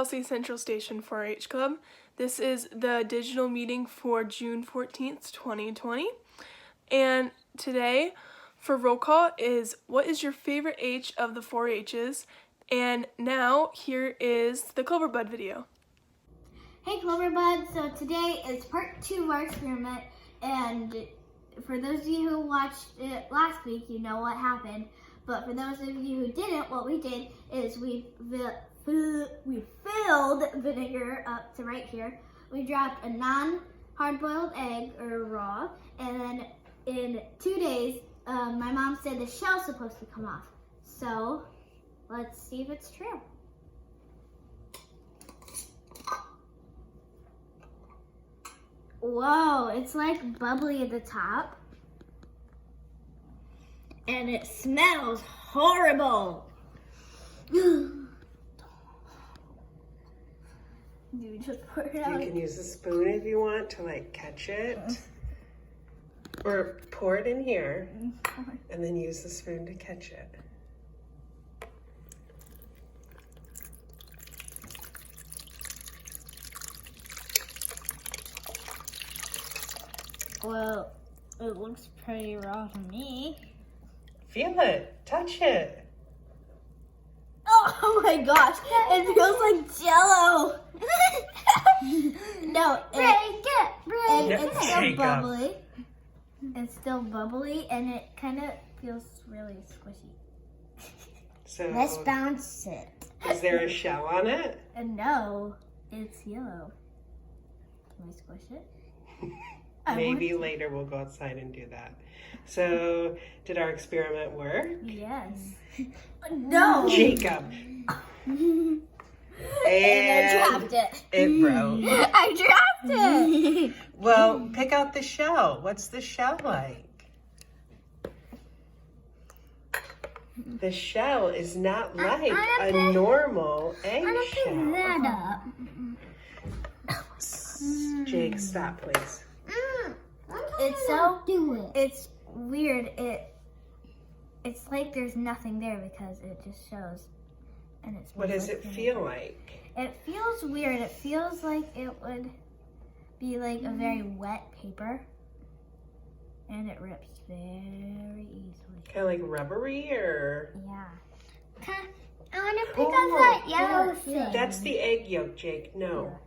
LC Central Station 4-H Club. This is the digital meeting for June 14th, 2020. And today, for roll call is, what is your favorite H of the 4-H's? And now, here is the Cloverbud video. Hey Cloverbud, so today is part 2 of our experiment, and for those of you who watched it last week, you know what happened. But for those of you who didn't, what we did is we filled vinegar up to right here. We dropped a non-hard-boiled egg, or raw, and then in 2 days, my mom said the shell's supposed to come off. So let's see if it's true. Whoa, it's like bubbly at the top. And it smells horrible. Dude, just pour it out. You can use a spoon if you want to like catch it. Or pour it in here and then use the spoon to catch it. Well, it looks pretty raw to me. Feel it. Touch it. Oh my gosh, it feels like Jell-O. No, it's still Jacob. bubbly. It's still bubbly, and it kind of feels really squishy. So Let's bounce it. is there a shell on it? And no, it's yellow. Can we squish it? Maybe later we'll go outside and do that. So did our experiment work? Yes. No. Jacob. And I And dropped it. it broke. I dropped it. Well, pick out the shell. What's the shell like? The shell is not like a normal egg shell. That up. Jake, stop, please. It's so it's weird. It's like there's nothing there because it just shows, and it's. What does it feel like? It feels weird. It feels like it would be like a very wet paper, and it rips very easily. Kind of like rubbery, or? Yeah. I want to pick up that yellow thing. That's the egg yolk, Jake. No.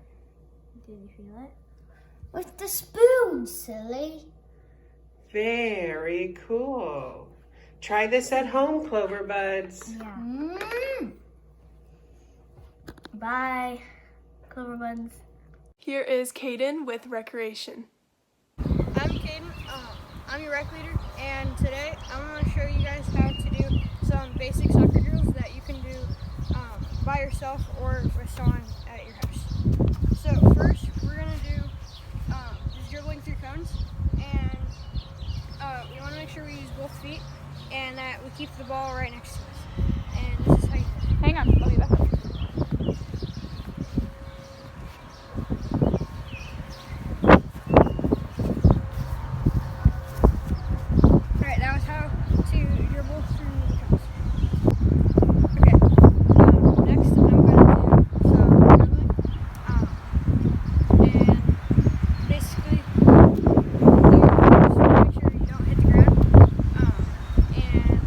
Did you feel it? With the spoon, silly. Very cool. Try this at home, Cloverbuds. Yeah. Bye, Cloverbuds. Here is Caden with Recreation. I'm Caden, I'm your rec leader, and today I'm going to show you guys how to do some basic soccer drills that you can do by yourself or with someone at your house. So first, we're going to do just dribbling through cones, and we want to make sure we use both feet and that we keep the ball right next to us. And this is how you do it. Hang on, I'll be back. Alright, that was how to dribble through the cones. Okay, next I'm going to do some dribbling. And basically, you just make sure you don't hit the ground. And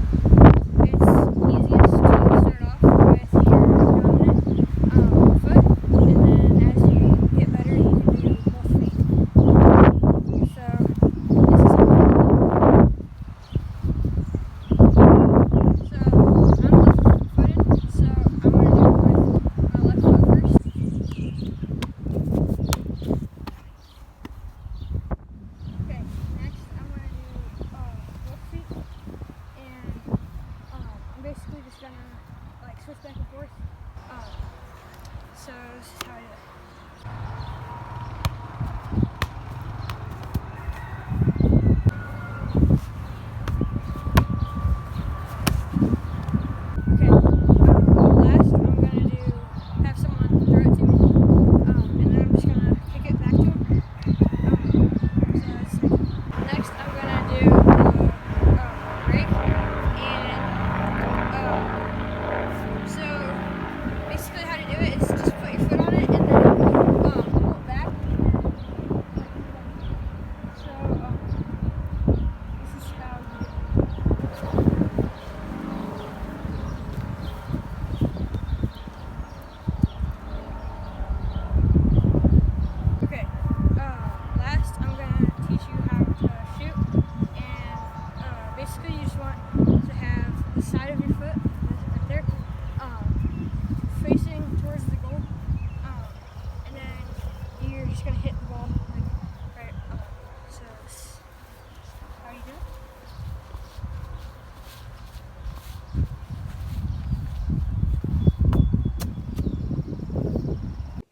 it's easiest to start off with your dominant foot. And then as you get better, you can do both feet. So, this is how I'm left-footed, so I'm going to do it with my left foot first. Okay, next I'm going to do both feet, and I'm basically just going to like switch back and forth. So this is how I do it. Okay, last I'm gonna have someone throw it to me, and then I'm just gonna kick it back to him. Next I'm gonna do break, and so basically how to do it is just put your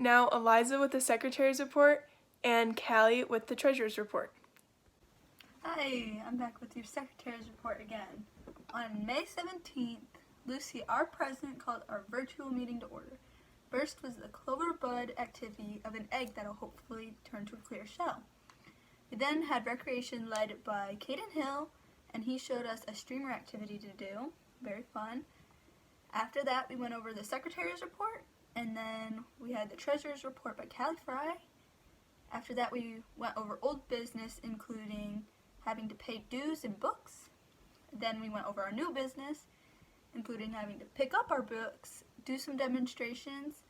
Now Eliza with the secretary's report and Callie with the treasurer's report. Hi, I'm back with your secretary's report again. On May 17th, Lucy, our president, called our virtual meeting to order. First was the clover bud activity of an egg that will hopefully turn to a clear shell. We then had recreation led by Caden Hill, and he showed us a streamer activity to do. Very fun. After that, we went over the secretary's report, and then we had the treasurer's report by Callie Fry. After that, we went over old business, including having to pay dues and books. Then we went over our new business, including having to pick up our books, do some demonstrations,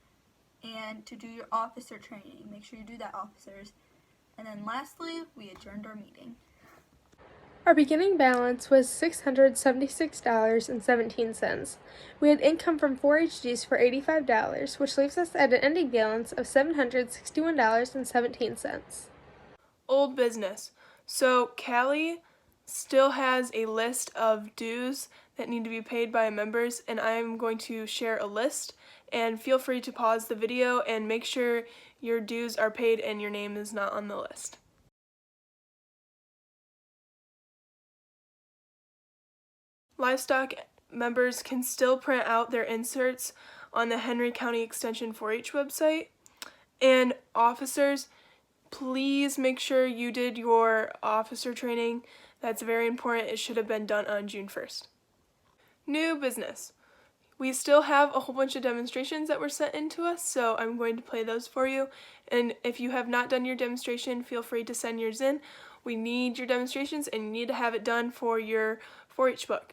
and to do your officer training. Make sure you do that, officers. And then lastly, we adjourned our meeting. Our beginning balance was $676.17. We had income from 4-H for $85, which leaves us at an ending balance of $761.17. Old business. So Callie still has a list of dues that need to be paid by members, and I'm going to share a list, and feel free to pause the video and make sure your dues are paid and your name is not on the list. Livestock members can still print out their inserts on the Henry County Extension 4-H website, and officers, please make sure you did your officer training. That's very important. It should have been done on June 1st. New business. We still have a whole bunch of demonstrations that were sent in to us, so I'm going to play those for you. And if you have not done your demonstration, feel free to send yours in. We need your demonstrations, and you need to have it done for your 4-H book.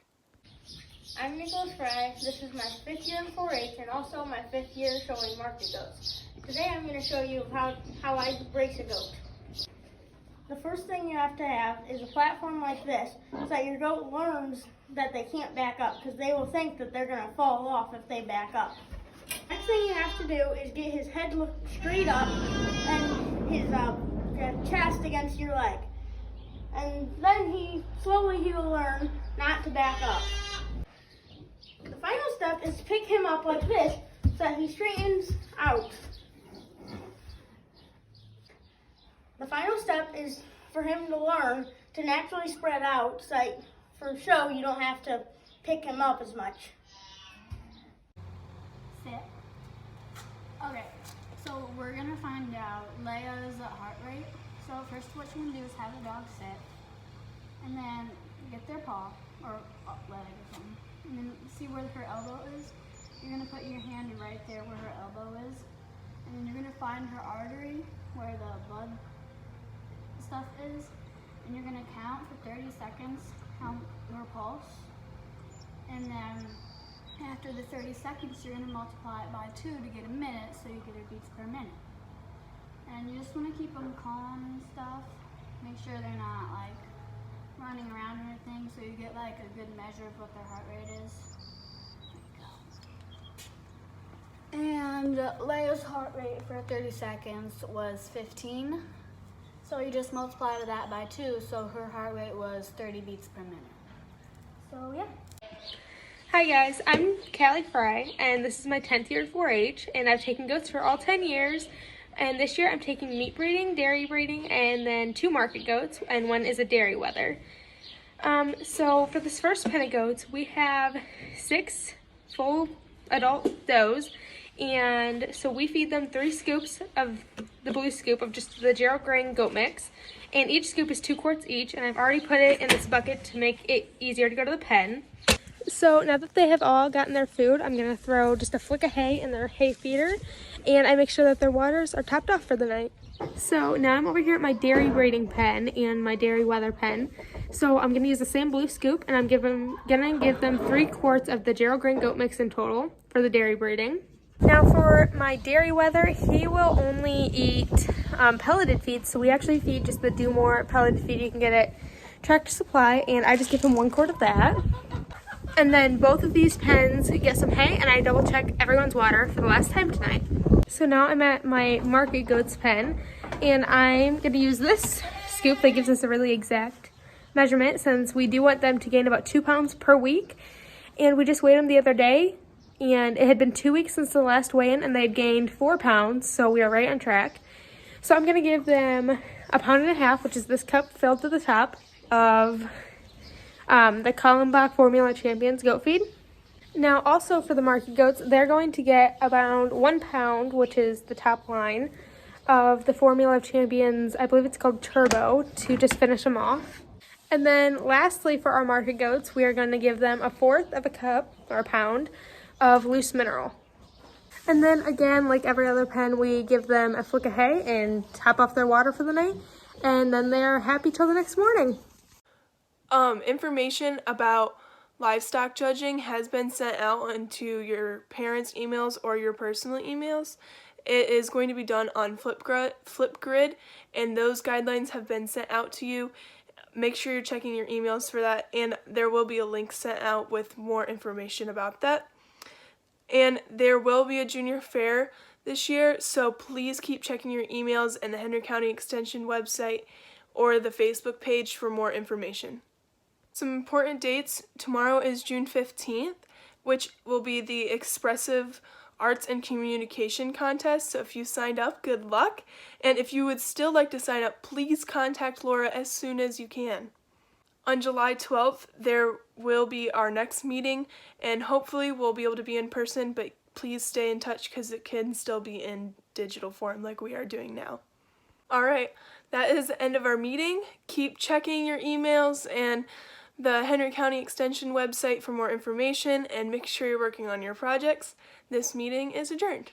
I'm Nicholas Fry. This is my 5th year in 4-H and also my 5th year showing market goats. Today I'm going to show you how I race a goat. The first thing you have to have is a platform like this so that your goat learns that they can't back up, because they will think that they're going to fall off if they back up. Next thing you have to do is get his head straight up and his chest against your leg. And then he will learn not to back up. The final step is to pick him up like this so that he straightens out. The final step is for him to learn to naturally spread out so that for show you don't have to pick him up as much. Sit. Okay, so we're gonna find out Leia's heart rate. So first what you're gonna do is have the dog sit, and then get their paw, or leg or something, and then see where her elbow is. You're gonna put your hand right there where her elbow is, and then you're gonna find her artery where the blood stuff is, and you're gonna count for 30 seconds her pulse, and then after the 30 seconds you're gonna multiply it by 2 to get a minute, so you get her beats per minute. And you just wanna keep them calm and stuff. Make sure they're not like running around or anything, so you get like a good measure of what their heart rate is. And Leia's heart rate for 30 seconds was 15. So you just multiply that by 2, so her heart rate was 30 beats per minute. So yeah. Hi guys, I'm Callie Fry, and this is my 10th year at 4-H, and I've taken goats for all 10 years. And this year I'm taking meat breeding, dairy breeding, and then 2 market goats, and 1 is a dairy wether. So for this first pen of goats, we have 6 full adult does, and so we feed them 3 scoops of the blue scoop of just the Gerald Grain goat mix, and each scoop is 2 quarts each, and I've already put it in this bucket to make it easier to go to the pen. So now that they have all gotten their food, I'm going to throw just a flick of hay in their hay feeder, and I make sure that their waters are topped off for the night. So now I'm over here at my dairy breeding pen and my dairy weather pen. So I'm going to use the same blue scoop, and I'm going to give them 3 quarts of the Gerald Grain goat mix in total for the dairy breeding. Now for my dairy weather, he will only eat pelleted feed, so we actually feed just the Do More pelleted feed you can get at Tractor Supply, and I just give him 1 quart of that. And then both of these pens get some hay, and I double check everyone's water for the last time tonight. So now I'm at my market goats pen, and I'm going to use this scoop that gives us a really exact measurement, since we do want them to gain about 2 pounds per week. And we just weighed them the other day, and it had been 2 weeks since the last weigh-in, and they had gained 4 pounds, so we are right on track. So I'm going to give them 1.5 pounds, which is this cup filled to the top of the Kallenbach Formula Champions goat feed. Now, also for the market goats, they're going to get around 1 pound, which is the top line, of the Formula Champions, I believe it's called Turbo, to just finish them off. And then lastly, for our market goats, we are going to give them 1/4 of a cup, or a pound, of loose mineral. And then again, like every other pen, we give them a flick of hay and top off their water for the night. And then they're happy till the next morning. Information about livestock judging has been sent out into your parents' emails or your personal emails. It is going to be done on Flipgrid, and those guidelines have been sent out to you. Make sure you're checking your emails for that, and there will be a link sent out with more information about that. And there will be a junior fair this year, so please keep checking your emails and the Henry County Extension website or the Facebook page for more information. Some important dates: tomorrow is June 15th, which will be the Expressive Arts and Communication Contest, so if you signed up, good luck. And if you would still like to sign up, please contact Laura as soon as you can. On July 12th, there will be our next meeting, and hopefully we'll be able to be in person, but please stay in touch because it can still be in digital form like we are doing now. All right, that is the end of our meeting. Keep checking your emails and the Henry County Extension website for more information, and make sure you're working on your projects. This meeting is adjourned.